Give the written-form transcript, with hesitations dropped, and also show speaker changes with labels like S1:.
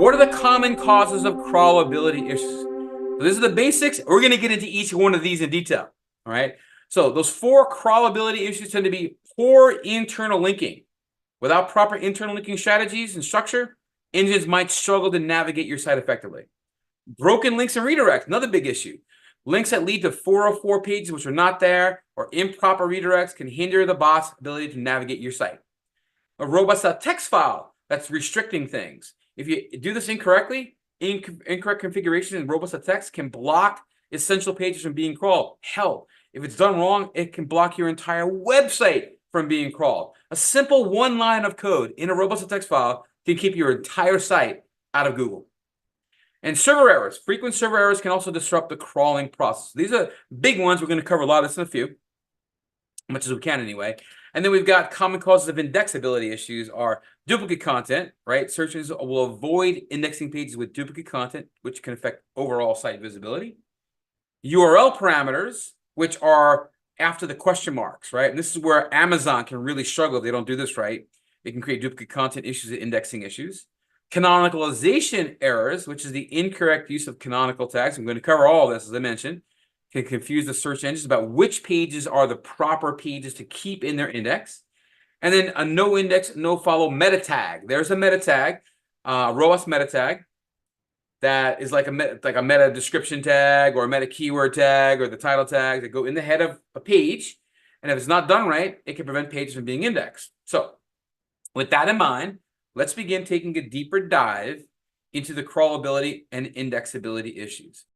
S1: What are the common causes of crawlability issues? So this is the basics. We're going to get into each one of these in detail. All right. So those 4 crawlability issues tend to be poor internal linking. Without proper internal linking strategies and structure, engines might struggle to navigate your site effectively. Broken links and redirects, another big issue. Links that lead to 404 pages which are not there, or improper redirects can hinder the bot's ability to navigate your site. A robust text file that's restricting things. If you do this incorrectly, incorrect configuration in robust text can block essential pages from being crawled. Hell, if it's done wrong, it can block your entire website from being crawled. A simple 1 line of code in a robust text file can keep your entire site out of Google. And server errors. Frequent server errors can also disrupt the crawling process. These are big ones. We're going to cover a lot of this in a few, as much as we can anyway. And then we've got common causes of indexability issues are duplicate content, right? Search engines will avoid indexing pages with duplicate content, which can affect overall site visibility. URL parameters, which are after the question marks, right? And this is where Amazon can really struggle if they don't do this right. It can create duplicate content issues and indexing issues. Canonicalization errors, which is the incorrect use of canonical tags. I'm going to cover all of this, as I mentioned. Can confuse the search engines about which pages are the proper pages to keep in their index. And then a no index, no follow meta tag. There's a meta tag, robust meta tag, that is like a meta description tag or a meta keyword tag or the title tag that go in the head of a page. And if it's not done right, it can prevent pages from being indexed. So with that in mind, let's begin taking a deeper dive into the crawlability and indexability issues.